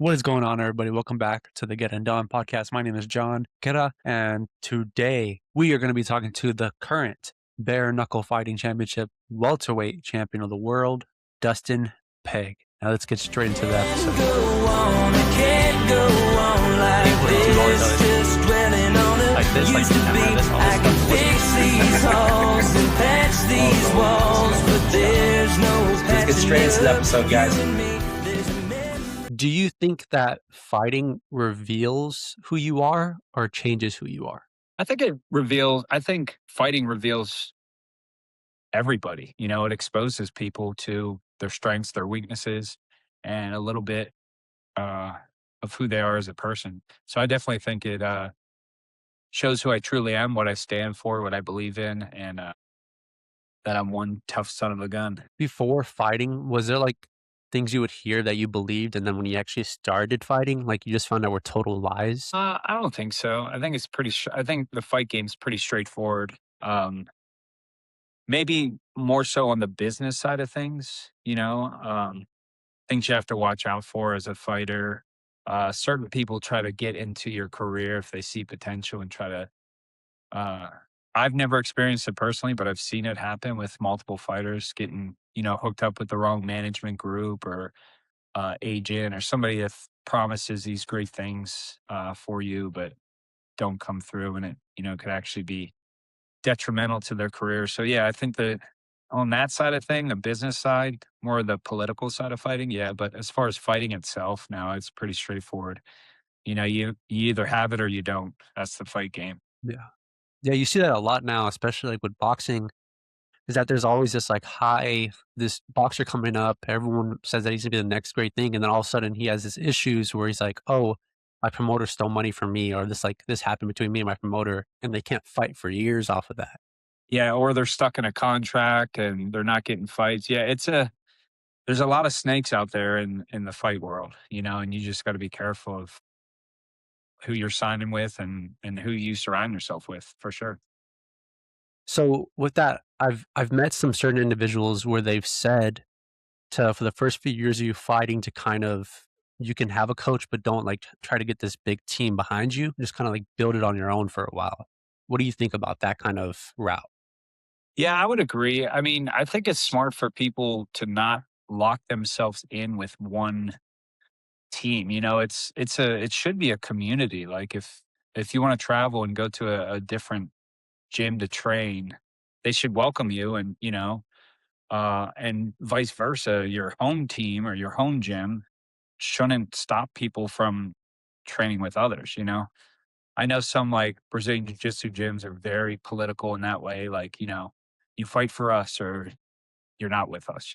What is going on, everybody? Welcome back to the Get and Done podcast. My name is John Kera, and today we are going to be talking to the current bare knuckle fighting championship welterweight champion of the world, Dustin Pague. Now let's get straight into the episode. Let's get straight into the episode, guys. Do you think that fighting reveals who you are or changes who you are? I think fighting reveals everybody. It exposes people to their strengths, their weaknesses, and a little bit uh, of who they are as a person. So I definitely think it shows who I truly am, what I stand for, what I believe in, and that I'm one tough son of a gun. Before fighting, was there like things you would hear that you believed, and then when you actually started fighting, like you just found out were total lies? I don't think so. I think it's I think the fight game's pretty straightforward. Maybe more so on the business side of things, things you have to watch out for as a fighter. Certain people try to get into your career if they see potential and try to. Uh, I've never experienced it personally, but I've seen it happen with multiple fighters getting, hooked up with the wrong management group or agent or somebody that promises these great things for you, but don't come through, and it, could actually be detrimental to their career. So yeah, I think that on that side of thing, the business side, more of the political side of fighting, yeah. But as far as fighting itself, now it's pretty straightforward. You either have it or you don't. That's the fight game. Yeah. Yeah, you see that a lot now, especially like with boxing, is that there's always this like high, this boxer coming up. Everyone says that he's gonna be the next great thing, and then all of a sudden he has this issues where he's like, "Oh, my promoter stole money from me," or this happened between me and my promoter, and they can't fight for years off of that. Yeah, or they're stuck in a contract and they're not getting fights. Yeah, there's a lot of snakes out there in the fight world, and you just got to be careful of who you're signing with and who you surround yourself with for sure. So with that, I've met some certain individuals where they've said to for the first few years of you fighting to kind of you can have a coach, but don't like try to get this big team behind you. Just kind of like build it on your own for a while. What do you think about that kind of route? Yeah, I would agree. I mean, I think it's smart for people to not lock themselves in with one team. It should be a community. Like if you want to travel and go to a different gym to train, they should welcome you and vice versa. Your home team or your home gym shouldn't stop people from training with others. I know some like Brazilian jiu-jitsu gyms are very political in that way. Like, you fight for us or you're not with us.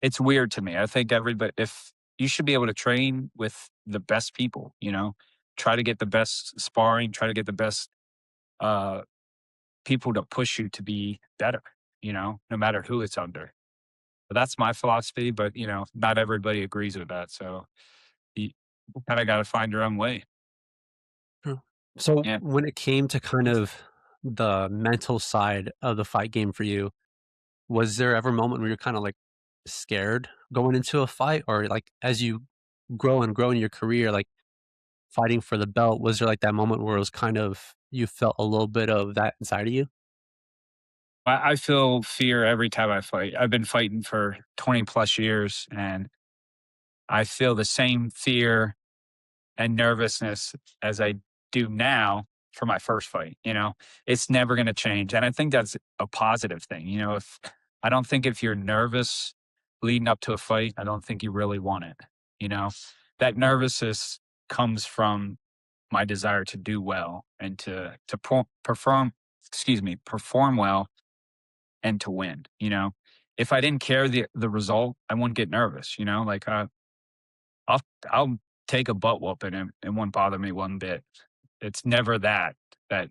It's weird to me. I think everybody if you should be able to train with the best people. Try to get the best sparring, try to get the best uh people to push you to be better, no matter who it's under. But that's my philosophy, but not everybody agrees with that. So you kind of got to find your own way. True. So Yeah. when it came to kind of the mental side of the fight game for you, was there ever a moment where you're kind of like scared going into a fight, or like as you grow in your career, like fighting for the belt, was there like that moment where it was kind of you felt a little bit of that inside of you? I feel fear every time I fight. I've been fighting for 20 plus years and I feel the same fear and nervousness as I do now for my first fight. It's never going to change. And I think that's a positive thing. If I don't think if you're nervous leading up to a fight, I don't think you really want it. You know, that nervousness comes from my desire to do well and perform well and to win. If I didn't care the result, I wouldn't get nervous. Like I'll I'll take a butt whooping and it won't bother me one bit. It's never that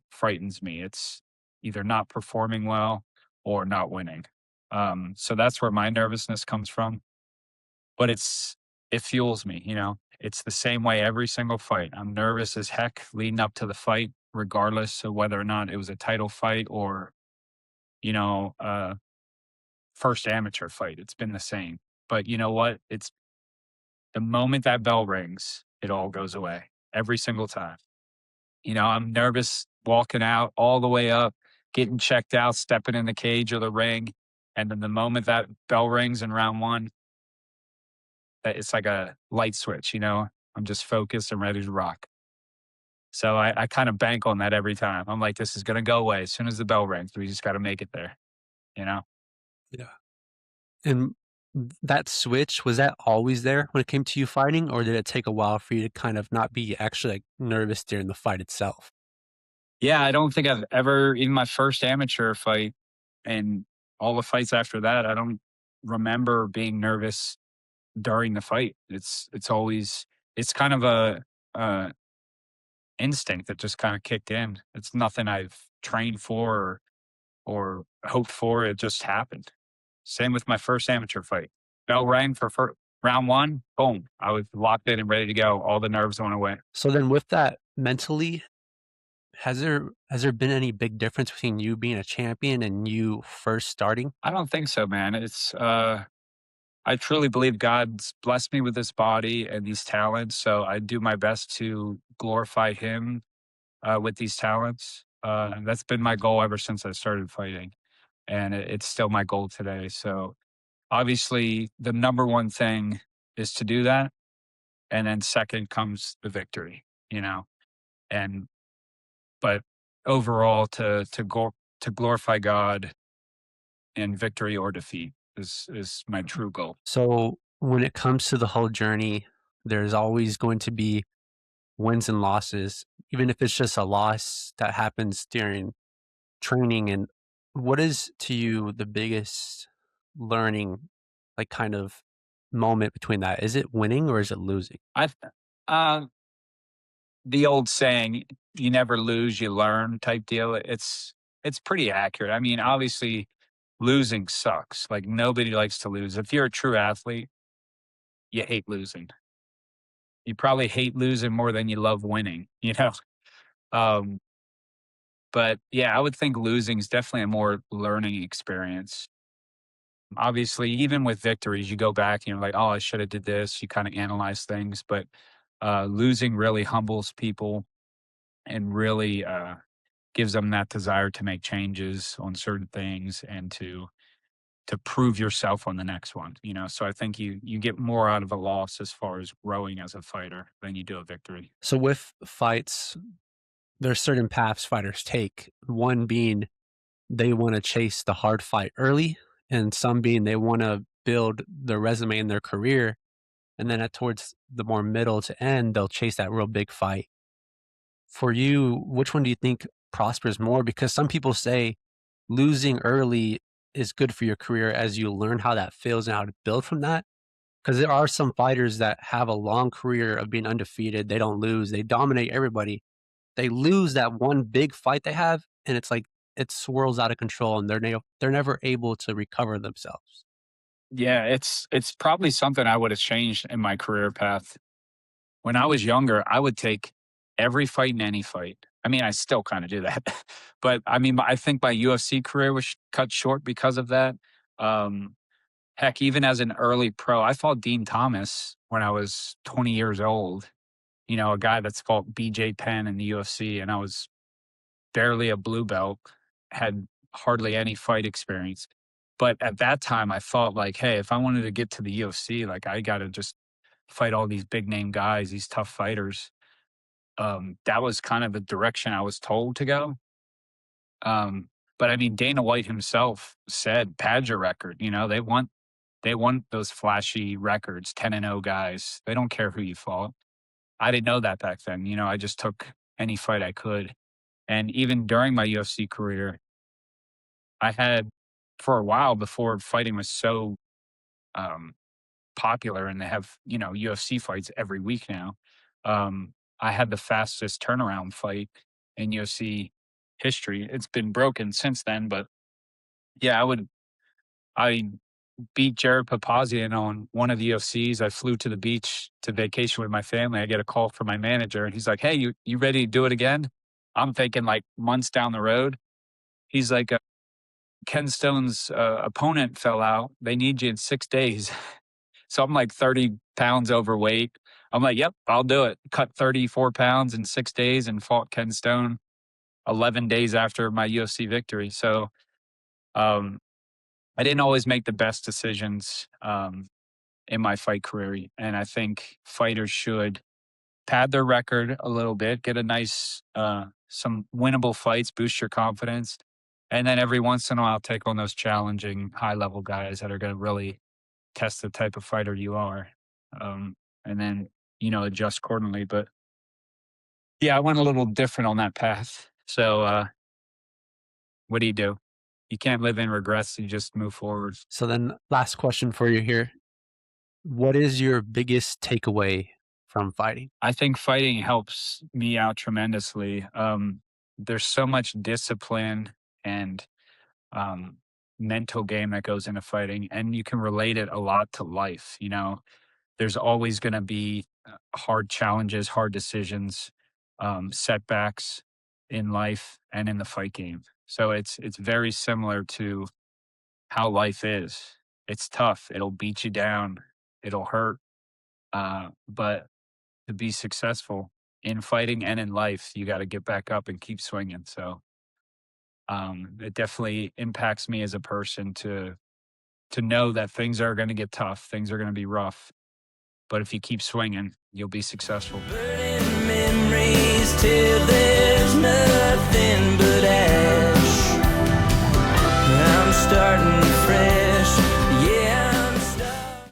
frightens me. It's either not performing well or not winning. So that's where my nervousness comes from. But it fuels me. It's the same way every single fight. I'm nervous as heck leading up to the fight, regardless of whether or not it was a title fight or, you know, uh, first amateur fight. It's been the same. But you know what? It's The moment that bell rings, it all goes away every single time. You know, I'm nervous walking out all the way up, getting checked out, stepping in the cage or the ring. And then the moment that bell rings in round one, it's like a light switch, you know? I'm just focused and ready to rock. So I kind of bank on that every time. I'm like, this is going to go away as soon as the bell rings. We just got to make it there, you know? Yeah. And that switch, was that always there when it came to you fighting, or did it take a while for you to kind of not be actually, like, nervous during the fight itself? Yeah, I don't think I've ever, even my first amateur fight and all the fights after that, I don't remember being nervous during the fight. It's always, it's kind of a instinct that just kind of kicked in. It's nothing I've trained for or hoped for. It just happened. Same with my first amateur fight. Bell rang for round one. Boom. I was locked in and ready to go. All the nerves went away. So then with that mentally, has there been any big difference between you being a champion and you first starting? I don't think so, man. I truly believe God's blessed me with this body and these talents. So I do my best to glorify Him with these talents. And that's been my goal ever since I started fighting. And it's still my goal today. So obviously, the number one thing is to do that. And then second comes the victory, you know? And, but overall, to glorify God in victory or defeat is my true goal. So when it comes to the whole journey, there's always going to be wins and losses, even if it's just a loss that happens during training. And what is to you the biggest learning, like kind of moment between that? Is it winning or is it losing? I, uh, the old saying, "You never lose, you learn" type deal. It's pretty accurate. I mean, obviously, losing sucks. Like nobody likes to lose. If you're a true athlete, you hate losing. You probably hate losing more than you love winning. You know. Um, but yeah, I would think losing is definitely a more learning experience. Obviously, even with victories, you go back and you're like, "Oh, I should have did this." You kind of analyze things, but losing really humbles people and really gives them that desire to make changes on certain things and to prove yourself on the next one. You know, so I think you get more out of a loss as far as growing as a fighter than you do a victory. So with fights, there's certain paths fighters take. One being they want to chase the hard fight early, and some being they want to build their resume in their career. And then towards the more middle to end, they'll chase that real big fight. For you, which one do you think prospers more? Because some people say losing early is good for your career as you learn how that feels and how to build from that. Because there are some fighters that have a long career of being undefeated. They don't lose. They dominate everybody. They lose that one big fight they have, and it's like it swirls out of control, and they're never able to recover themselves. Yeah, it's probably something I would have changed in my career path. When I was younger, I would take every fight in any fight. I mean, I still kind of do that, but I mean, I think my UFC career was cut short because of that. Um, Heck, even as an early pro, I fought Dean Thomas when I was 20 years old. You know, a guy that's fought BJ Penn in the UFC, and I was barely a blue belt, had hardly any fight experience. But at that time, I thought like, hey, if I wanted to get to the UFC, like I got to just fight all these big name guys, these tough fighters. That was kind of the direction I was told to go. But I mean, Dana White himself said, "Pad your record." You know, they want those flashy records, 10-0 guys. They don't care who you fought. I didn't know that back then. You know, I just took any fight I could. And even during my UFC career, I had for a while before fighting was so um, popular and they have, you know, UFC fights every week now. I had the fastest turnaround fight in UFC history. It's been broken since then, but yeah, I beat Jared Papazian on one of the UFCs. I flew to the beach to vacation with my family. I get a call from my manager and he's like, "Hey, you ready to do it again?" I'm thinking like months down the road. He's like, Ken Stone's opponent fell out. They need you in 6 days. So I'm like pounds overweight. I'm like, yep, I'll do it. Cut 34 pounds in 6 days and fought Ken Stone 11 days after my UFC victory. So um, I didn't always make the best decisions in my fight career. And I think fighters should pad their record a little bit, get a nice, some winnable fights, boost your confidence. And then every once in a while, take on those challenging high level guys that are going to really test the type of fighter you are. Um, and then, adjust accordingly. But yeah, I went a little different on that path. So, what do? You can't live in regrets. You just move forward. So then last question for you here. What is your biggest takeaway from fighting? I think fighting helps me out tremendously. There's so much discipline and um, mental game that goes into fighting, and you can relate it a lot to life. There's always going to be hard challenges, hard decisions, setbacks in life and in the fight game. So it's very similar to how life is. It's tough. It'll beat you down. It'll hurt. But to be successful in fighting and in life, you got to get back up and keep swinging. So it definitely impacts me as a person to know that things are going to get tough, things are going to be rough, but if you keep swinging, you'll be successful. Burning memories till they